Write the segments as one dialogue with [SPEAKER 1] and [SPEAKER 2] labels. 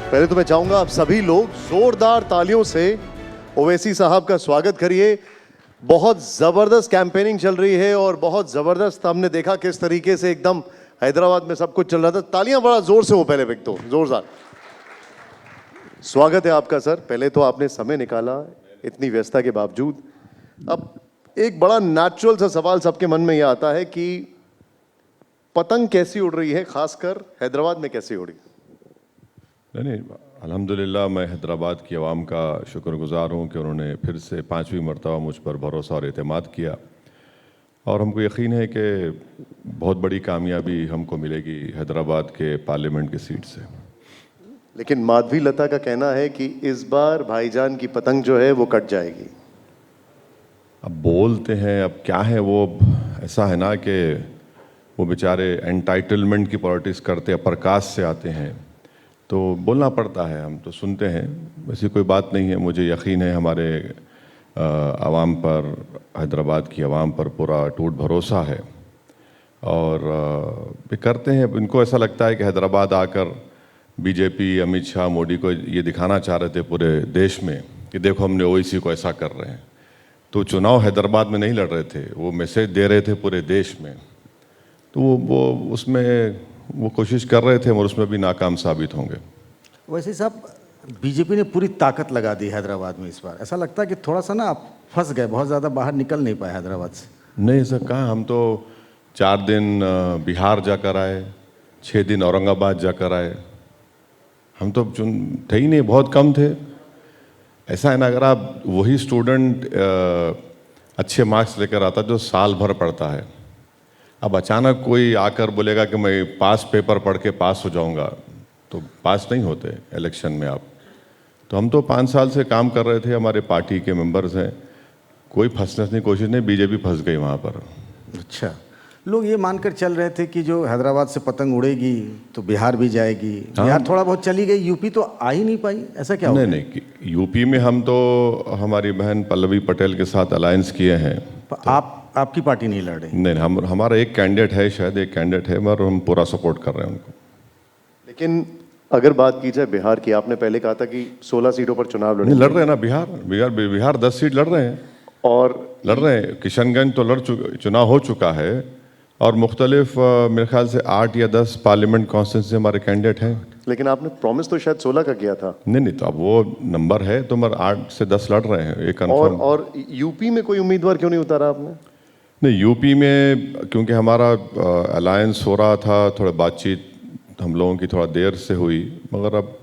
[SPEAKER 1] पहले तो मैं चाहूंगा आप सभी लोग जोरदार तालियों से ओवैसी साहब का स्वागत करिए। बहुत जबरदस्त कैंपेनिंग चल रही है और बहुत जबरदस्त हमने देखा किस तरीके से एकदम हैदराबाद में सब कुछ चल रहा था। तालियां बड़ा जोर से हो पहले एक तो जोरदार स्वागत है आपका सर। पहले तो आपने समय निकाला इतनी व्यस्तता के बावजूद। अब एक बड़ा नेचुरल सा सवाल सबके मन में यह आता है कि पतंग कैसी उड़ रही है, खासकर हैदराबाद में कैसी उड़ी?
[SPEAKER 2] नहीं, अल्हम्दुलिल्लाह मैं हैदराबाद की आवाम का शुक्रगुजार हूँ कि उन्होंने फिर से 5वीं मरतबा मुझ पर भरोसा और एतमाद किया और हमको यकीन है कि बहुत बड़ी कामयाबी हमको मिलेगी हैदराबाद के पार्लियामेंट की सीट से।
[SPEAKER 1] लेकिन माधवी लता का कहना है कि इस बार भाईजान की पतंग जो है वो कट जाएगी।
[SPEAKER 2] अब बोलते हैं, अब क्या है वो, ऐसा है ना कि वो बेचारे एंटाइटलमेंट की पॉलिटिक्स करते अपर कास्ट से आते हैं तो बोलना पड़ता है, हम तो सुनते हैं। ऐसी कोई बात नहीं है, मुझे यकीन है हमारे आवाम पर, हैदराबाद की आवाम पर पूरा टूट भरोसा है और ये करते हैं। इनको ऐसा लगता है कि हैदराबाद आकर बीजेपी, अमित शाह, मोदी को ये दिखाना चाह रहे थे पूरे देश में कि देखो हमने ओवैसी को ऐसा कर रहे हैं। तो चुनाव हैदराबाद में नहीं लड़ रहे थे, वो मैसेज दे रहे थे पूरे देश में। तो वो उसमें वो कोशिश कर रहे थे और उसमें भी नाकाम साबित होंगे।
[SPEAKER 3] वैसे साहब बीजेपी ने पूरी ताकत लगा दी हैदराबाद में इस बार। ऐसा लगता है कि थोड़ा सा ना आप फंस गए, बहुत ज़्यादा बाहर निकल नहीं पाए हैदराबाद से।
[SPEAKER 2] नहीं सर, कहाँ, हम तो 4 दिन बिहार जाकर आए, 6 दिन औरंगाबाद जाकर आए। हम तो थे ही नहीं, बहुत कम थे। ऐसा है ना, अगर आप वही स्टूडेंट अच्छे मार्क्स लेकर आता जो साल भर पढ़ता है, अब अचानक कोई आकर बोलेगा कि मैं पास पेपर पढ़ के पास हो जाऊंगा, तो पास नहीं होते इलेक्शन में आप। तो हम तो 5 साल से काम कर रहे थे, हमारे पार्टी के मेंबर्स हैं, कोई फंसने की कोशिश नहीं, बीजेपी फंस गई वहाँ पर।
[SPEAKER 3] अच्छा, लोग ये मानकर चल रहे थे कि जो हैदराबाद से पतंग उड़ेगी तो बिहार भी जाएगी। बिहार थोड़ा बहुत चली गई, यूपी तो आ ही नहीं पाई, ऐसा क्या हुआ?
[SPEAKER 2] नहीं, यूपी में हम तो हमारी बहन पल्लवी पटेल के साथ अलायंस किए हैं।
[SPEAKER 3] तो आपकी पार्टी नहीं लड़ रही?
[SPEAKER 2] नहीं, हमारा एक कैंडिडेट है, शायद एक कैंडिडेट है, मगर हम पूरा सपोर्ट कर रहे हैं उनको।
[SPEAKER 1] लेकिन अगर बात की जाए बिहार की, आपने पहले कहा था कि 16 सीटों पर चुनाव
[SPEAKER 2] नहीं लड़ रहे हैं ना, बिहार 10 सीट लड़ रहे हैं
[SPEAKER 1] और
[SPEAKER 2] लड़ रहे हैं। किशनगंज तो चुनाव हो चुका है और मुख्तलिफ मेरे ख्याल से 8 या 10 पार्लियामेंट कॉन्स्टिट्यूंसी हमारे कैंडिडेट हैं।
[SPEAKER 1] लेकिन आपने प्रॉमिस तो शायद 16 का किया था।
[SPEAKER 2] नहीं, तो अब वो नंबर है तो मगर 8 से 10 लड़ रहे हैं, ये कंफर्म।
[SPEAKER 1] और यूपी में कोई उम्मीदवार क्यों नहीं उतारा आपने?
[SPEAKER 2] नहीं, यूपी में क्योंकि हमारा अलायंस हो रहा था, थोड़ा बातचीत हम लोगों की थोड़ा देर से हुई, मगर अब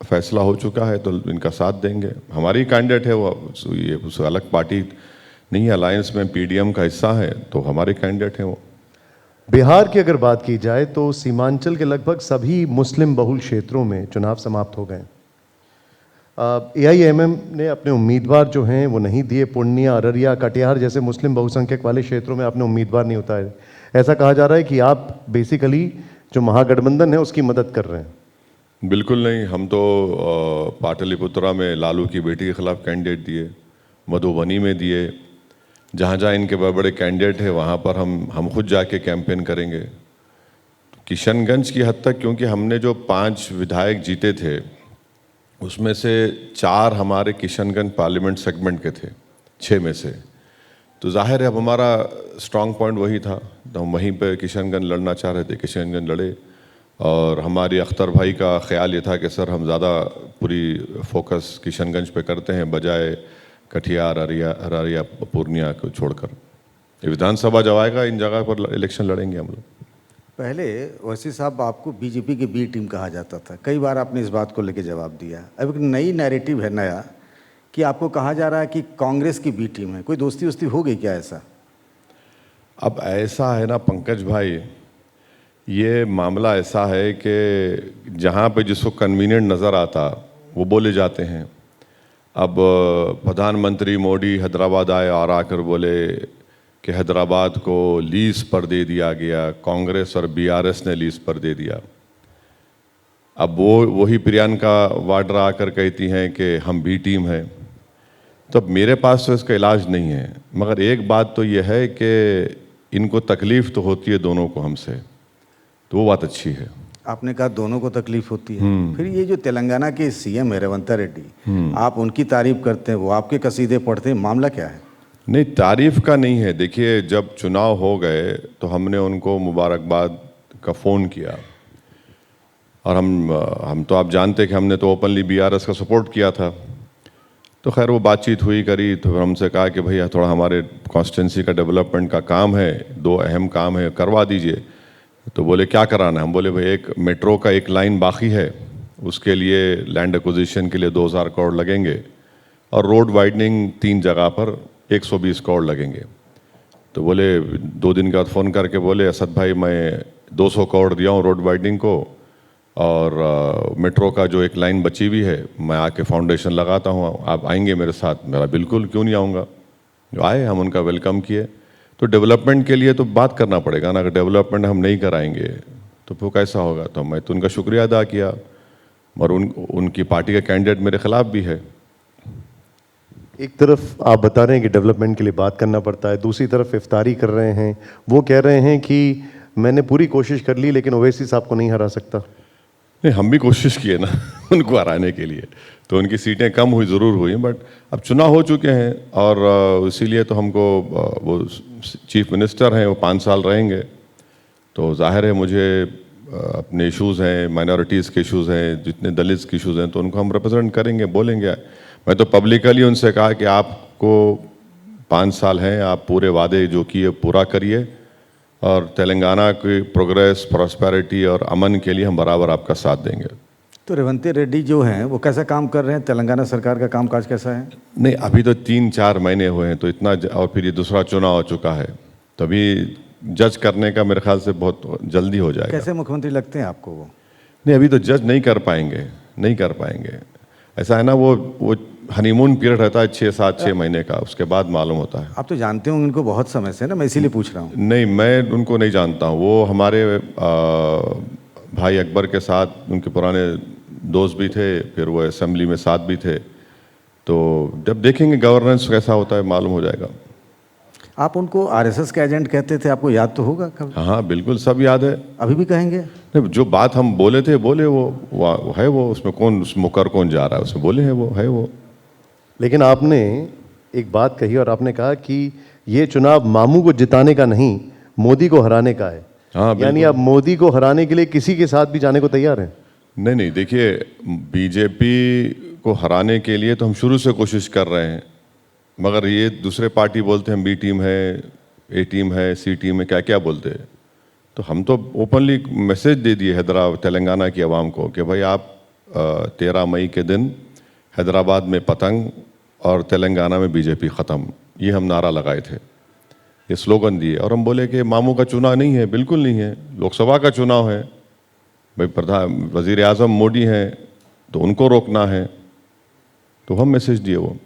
[SPEAKER 2] फैसला हो चुका है तो इनका साथ देंगे। हमारी कैंडिडेट है वो, ये उस अलग पार्टी नहीं है, अलायंस में पीडीएम का हिस्सा है, तो हमारे कैंडिडेट हैं वो।
[SPEAKER 1] बिहार की अगर बात की जाए तो सीमांचल के लगभग सभी मुस्लिम बहुल क्षेत्रों में चुनाव समाप्त हो गए। AIMM ने अपने उम्मीदवार जो हैं वो नहीं दिए। पूर्णिया, अररिया, कटिहार जैसे मुस्लिम बहुसंख्यक वाले क्षेत्रों में आपने उम्मीदवार नहीं उतारे। ऐसा कहा जा रहा है कि आप बेसिकली जो महागठबंधन है उसकी मदद कर रहे हैं।
[SPEAKER 2] बिल्कुल नहीं, हम तो पाटलिपुत्रा में लालू की बेटी के खिलाफ कैंडिडेट दिए, मधुबनी में दिए, जहाँ जहाँ इनके बड़े बड़े कैंडिडेट हैं वहाँ पर हम खुद जाके कैंपेन करेंगे। किशनगंज की हद तक, क्योंकि हमने जो 5 विधायक जीते थे उसमें से 4 हमारे किशनगंज पार्लियामेंट सेगमेंट के थे, 6 में से। तो जाहिर है अब हमारा स्ट्रांग पॉइंट वही था, तो हम वहीं पे किशनगंज लड़ना चाह रहे थे, किशनगंज लड़े। और हमारी अख्तर भाई का ख्याल ये था कि सर हम ज़्यादा पूरी फोकस किशनगंज पे करते हैं बजाय कटिहार, अररिया, पूर्णिया को छोड़कर। ये विधानसभा जब आएगा इन जगह पर इलेक्शन लड़ेंगे हम लोग।
[SPEAKER 3] पहले वैसे साहब आपको बीजेपी की बी टीम कहा जाता था, कई बार आपने इस बात को लेकर जवाब दिया। अब एक नई नैरेटिव है नया कि आपको कहा जा रहा है कि कांग्रेस की बी टीम है। कोई दोस्ती वोस्ती हो गई क्या ऐसा?
[SPEAKER 2] अब ऐसा है ना पंकज भाई, ये मामला ऐसा है कि जहाँ पे जिसको कन्वीनियंट नज़र आता वो बोले जाते हैं। अब प्रधानमंत्री मोदी हैदराबाद आए और आकर बोले कि हैदराबाद को लीज पर दे दिया गया, कांग्रेस और बीआरएस ने लीज पर दे दिया। अब वही प्रियंका वाड्रा आकर कहती हैं कि हम बी टीम है। तो मेरे पास तो इसका इलाज नहीं है, मगर एक बात तो यह है कि इनको तकलीफ़ तो होती है दोनों को हमसे, तो वो बात अच्छी है।
[SPEAKER 3] आपने कहा दोनों को तकलीफ होती है, फिर ये जो तेलंगाना के सीएम है रेवंत रेड्डी, आप उनकी तारीफ करते हैं, वो आपके कसीदे पढ़ते हैं, मामला क्या है?
[SPEAKER 2] नहीं, तारीफ का नहीं है। देखिए, जब चुनाव हो गए तो हमने उनको मुबारकबाद का फ़ोन किया, और हम तो आप जानते हैं कि हमने तो ओपनली बीआरएस का सपोर्ट किया था। तो खैर वो बातचीत हुई करी, तो फिर हमसे कहा कि भैया थोड़ा हमारे कॉन्स्टिट्यूंसी का डेवलपमेंट का काम है, 2 अहम काम है, करवा दीजिए। तो बोले क्या कराना है? हम बोले भाई एक मेट्रो का एक लाइन बाकी है, उसके लिए लैंड एक्विजिशन के लिए 2000 करोड़ लगेंगे, और रोड वाइडनिंग 3 जगह पर 120 करोड़ लगेंगे। तो बोले 2 दिन के बाद फ़ोन करके बोले असद भाई मैं 200 करोड़ दिया हूँ रोड वाइडनिंग को, और मेट्रो का जो एक लाइन बची हुई है मैं आके फाउंडेशन लगाता हूँ, आप आएंगे मेरे साथ? मेरा बिल्कुल, क्यों नहीं आऊँगा। जो आए हम उनका वेलकम किए। तो डेवलपमेंट के लिए तो बात करना पड़ेगा ना, अगर डेवलपमेंट हम नहीं कराएंगे तो फिर कैसा होगा। तो मैं तो उनका शुक्रिया अदा किया, और उनकी पार्टी का कैंडिडेट मेरे खिलाफ भी है।
[SPEAKER 1] एक तरफ आप बता रहे हैं कि डेवलपमेंट के लिए बात करना पड़ता है, दूसरी तरफ इफ्तारी कर रहे हैं, वो कह रहे हैं कि मैंने पूरी कोशिश कर ली लेकिन ओवैसी साहब को नहीं हरा सकता।
[SPEAKER 2] नहीं, हम भी कोशिश किए ना उनको हराने के लिए, तो उनकी सीटें कम हुई ज़रूर हुई, बट अब चुनाव हो चुके हैं, और इसीलिए तो हमको वो चीफ मिनिस्टर हैं, वो 5 साल रहेंगे, तो जाहिर है मुझे अपने इश्यूज़ हैं, माइनॉरिटीज़ के इश्यूज़ हैं, जितने दलित्स के इश्यूज़ हैं, तो उनको हम रिप्रेजेंट करेंगे, बोलेंगे। मैं तो पब्लिकली उनसे कहा कि आपको 5 साल हैं, आप पूरे वादे जो किए पूरा करिए, और तेलंगाना की प्रोग्रेस, प्रॉस्पेरिटी और अमन के लिए हम बराबर आपका साथ देंगे।
[SPEAKER 3] तो रेवंत रेड्डी जो हैं वो कैसा काम कर रहे हैं? तेलंगाना सरकार का कामकाज कैसा है?
[SPEAKER 2] नहीं, अभी तो 3-4 महीने हुए हैं, तो इतना और फिर ये दूसरा चुनाव हो चुका है, तो अभी जज करने का मेरे ख्याल से बहुत जल्दी हो जाएगा।
[SPEAKER 3] कैसे मुख्यमंत्री लगते हैं आपको वो?
[SPEAKER 2] नहीं, अभी तो जज नहीं कर पाएंगे, नहीं कर पाएंगे। ऐसा है ना, वो हनीमून पीरियड रहता है 6 महीने का, उसके बाद मालूम होता है।
[SPEAKER 3] आप तो जानते होंगे उनको बहुत समय से ना, मैं इसीलिए पूछ रहा हूँ।
[SPEAKER 2] नहीं, मैं उनको नहीं जानता हूँ। वो हमारे भाई अकबर के साथ उनके पुराने दोस्त भी थे, फिर वो असेंबली में साथ भी थे, तो जब देखेंगे गवर्नेंस कैसा होता है मालूम हो जाएगा।
[SPEAKER 3] आप उनको आरएसएस के एजेंट कहते थे, आपको याद तो होगा कभी?
[SPEAKER 2] हाँ बिल्कुल, सब याद है।
[SPEAKER 3] अभी भी कहेंगे?
[SPEAKER 2] नहीं, जो बात हम बोले थे बोले, वो है, वो उसमें कौन मुकर कौन जा रहा है, उसमें बोले हैं वो है वो।
[SPEAKER 1] लेकिन आपने एक बात कही और आपने कहा कि ये चुनाव मामू को जिताने का नहीं, मोदी को हराने का है।
[SPEAKER 2] हाँ,
[SPEAKER 1] यानी आप मोदी को हराने के लिए किसी के साथ भी जाने को तैयार हैं?
[SPEAKER 2] नहीं, देखिए, बीजेपी को हराने के लिए तो हम शुरू से कोशिश कर रहे हैं, मगर ये दूसरे पार्टी बोलते हैं बी टीम है, ए टीम है, सी टीम है, क्या क्या बोलते हैं। तो हम तो ओपनली मैसेज दे दिए तेलंगाना की आवाम को कि भाई आप 13 मई के दिन हैदराबाद में पतंग और तेलंगाना में बीजेपी ख़त्म, ये हम नारा लगाए थे, ये स्लोगन दिए। और हम बोले कि मामू का चुनाव नहीं है, बिल्कुल नहीं है, लोकसभा का चुनाव है, भाई वज़ीर आज़म मोदी हैं, तो उनको रोकना है, तो हम मैसेज दिए वो।